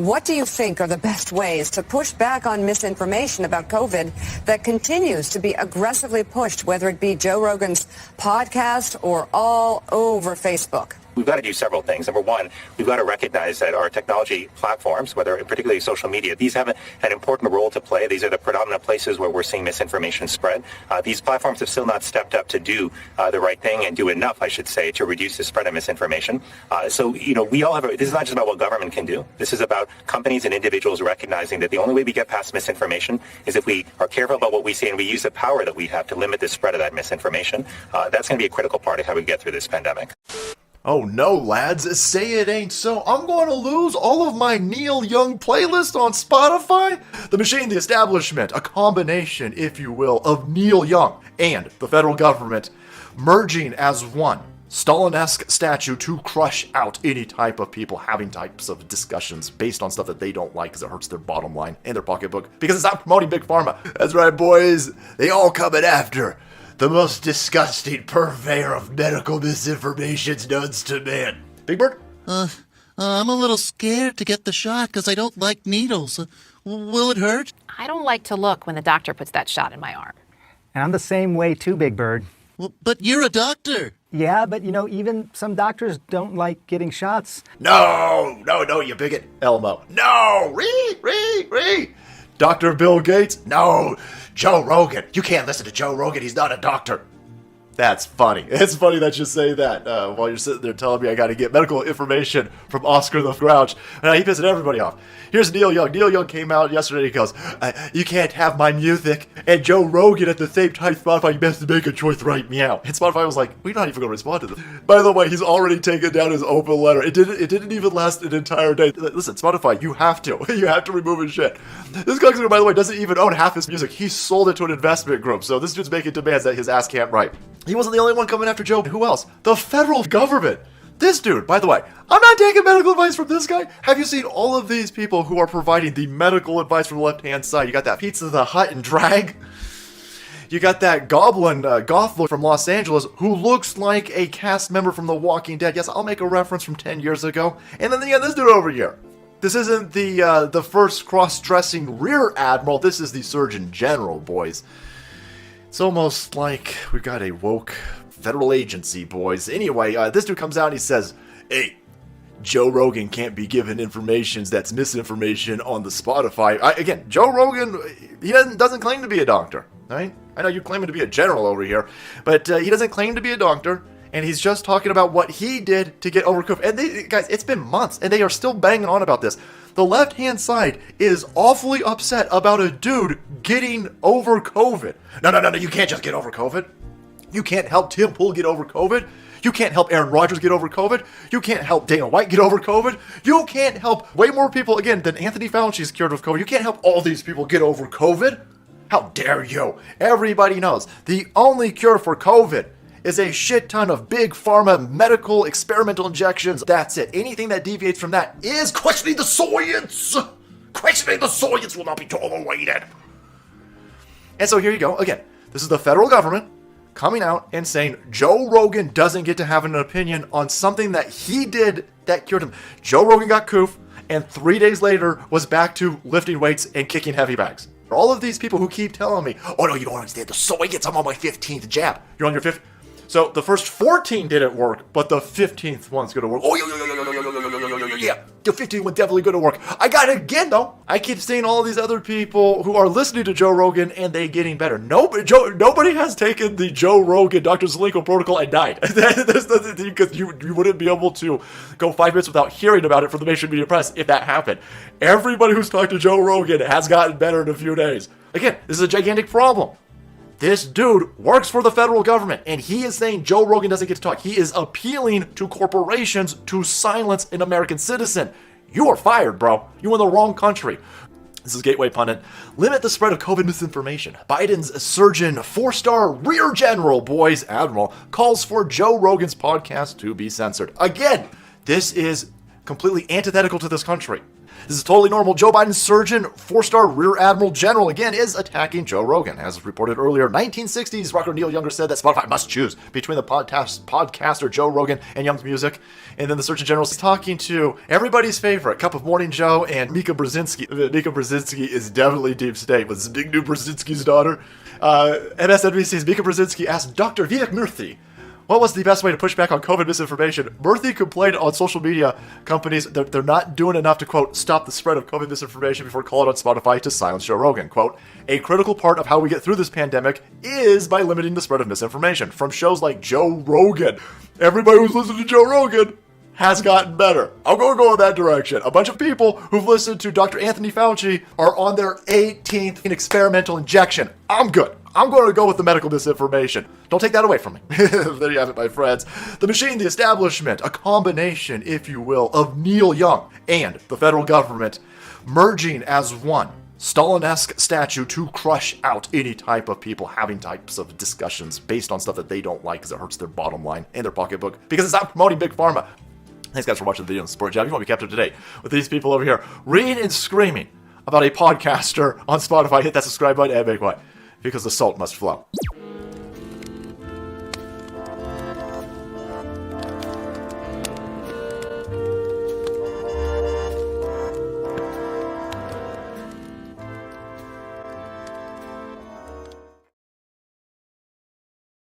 What do you think are the best ways to push back on misinformation about COVID that continues to be aggressively pushed, whether it be Joe Rogan's podcast or all over Facebook? We've got to do several things. Number one, we've got to recognize that our technology platforms, whether particularly social media, these have an important role to play. These are the predominant places where we're seeing misinformation spread. These platforms have still not stepped up to do the right thing and do enough, I should say, to reduce the spread of misinformation. We all have this is not just about what government can do. This is about companies and individuals recognizing that the only way we get past misinformation is if we are careful about what we say and we use the power that we have to limit the spread of that misinformation. That's going to be a critical part of how we get through this pandemic. Oh no, lads, say it ain't so. I'm going to lose all of my Neil Young playlist on Spotify? The machine, the establishment, a combination, if you will, of Neil Young and the federal government merging as one Stalin-esque statue to crush out any type of people having types of discussions based on stuff that they don't like because it hurts their bottom line and their pocketbook because it's not promoting Big Pharma. That's right, boys. They all coming after the most disgusting purveyor of medical misinformation's known to man. Big Bird? I'm a little scared to get the shot because I don't like needles. Will it hurt? I don't like to look when the doctor puts that shot in my arm. And I'm the same way too, Big Bird. Well, but you're a doctor. Yeah, but even some doctors don't like getting shots. No, you bigot. Elmo. No, Ree. Dr. Bill Gates? No. Joe Rogan. You can't listen to Joe Rogan. He's not a doctor. That's funny. It's funny that you say that while you're sitting there telling me I got to get medical information from Oscar the Grouch. He pissing everybody off. Here's Neil Young. Neil Young came out yesterday. He goes, you can't have my music and Joe Rogan at the same time. Spotify, you best make a choice right meow. And Spotify was like, we're not even going to respond to this. By the way, he's already taken down his open letter. It didn't even last an entire day. Listen, Spotify, you have to. You have to remove his shit. This guy, by the way, doesn't even own half his music. He sold it to an investment group. So this dude's making demands that his ass can't write. He wasn't the only one coming after Joe. Who else? The federal government. This dude, by the way, I'm not taking medical advice from this guy. Have you seen all of these people who are providing the medical advice from the left-hand side? You got that Pizza the Hut and drag. You got that goblin goth from Los Angeles who looks like a cast member from The Walking Dead. Yes, I'll make a reference from 10 years ago. And then you got this dude over here. This isn't the first cross-dressing rear admiral. This is the Surgeon General, boys. It's almost like we've got a woke federal agency, boys. Anyway, this dude comes out and he says, hey, Joe Rogan can't be given information that's misinformation on the Spotify. Again, Joe Rogan, he doesn't claim to be a doctor, right? I know you're claiming to be a general over here, but he doesn't claim to be a doctor, and he's just talking about what he did to get over COVID. And guys, it's been months, and they are still banging on about this. The left-hand side is awfully upset about a dude getting over COVID. No, you can't just get over COVID. You can't help Tim Pool get over COVID. You can't help Aaron Rodgers get over COVID. You can't help Dana White get over COVID. You can't help way more people, again, than Anthony Fauci's cured of COVID. You can't help all these people get over COVID. How dare you? Everybody knows the only cure for COVID is a shit ton of big pharma medical experimental injections. That's it. Anything that deviates from that is questioning the science. Questioning the science will not be tolerated. And so here you go. Again, this is the federal government coming out and saying Joe Rogan doesn't get to have an opinion on something that he did that cured him. Joe Rogan got coof and 3 days later was back to lifting weights and kicking heavy bags. All of these people who keep telling me, oh no, you don't understand the science. I'm on my 15th jab. You're on your 5th. So the first 14 didn't work, but the 15th one's going to work. Oh, yeah. The 15th one's definitely going to work. I got it again, though. I keep seeing all these other people who are listening to Joe Rogan, and they getting better. Nobody has taken the Joe Rogan Dr. Zelenko protocol and died. Because you wouldn't be able to go 5 minutes without hearing about it from the mainstream media press if that happened. Everybody who's talked to Joe Rogan has gotten better in a few days. Again, this is a gigantic problem. This dude works for the federal government, and he is saying Joe Rogan doesn't get to talk. He is appealing to corporations to silence an American citizen. You are fired, bro. You in the wrong country. This is Gateway Pundit. Limit the spread of COVID misinformation. Biden's surgeon, 4-star rear general, boys, admiral, calls for Joe Rogan's podcast to be censored. Again, this is completely antithetical to this country. This is totally normal. Joe Biden's surgeon, 4-star Rear Admiral General, again, is attacking Joe Rogan. As reported earlier, 1960s, rocker Neil Young said that Spotify must choose between the podcaster Joe Rogan and Young's music. And then the Surgeon General is talking to everybody's favorite, Cup of Morning Joe and Mika Brzezinski. Mika Brzezinski is definitely deep state with Zbigniew Brzezinski's daughter. MSNBC's Mika Brzezinski asked Dr. Vivek Murthy, what was the best way to push back on COVID misinformation? Murthy complained on social media companies that they're not doing enough to, quote, stop the spread of COVID misinformation before calling on Spotify to silence Joe Rogan. Quote, a critical part of how we get through this pandemic is by limiting the spread of misinformation from shows like Joe Rogan. Everybody who's listening to Joe Rogan has gotten better. I'm going to go in that direction. A bunch of people who've listened to Dr. Anthony Fauci are on their 18th experimental injection. I'm good. I'm going to go with the medical misinformation. Don't take that away from me. There you have it, my friends. The machine, the establishment, a combination, if you will, of Neil Young and the federal government merging as one Stalin-esque statue to crush out any type of people having types of discussions based on stuff that they don't like because it hurts their bottom line and their pocketbook because it's not promoting Big Pharma. Thanks, guys, for watching the video and support. If you want to be kept up to date with these people over here reading and screaming about a podcaster on Spotify, hit that subscribe button and make way, because the salt must flow.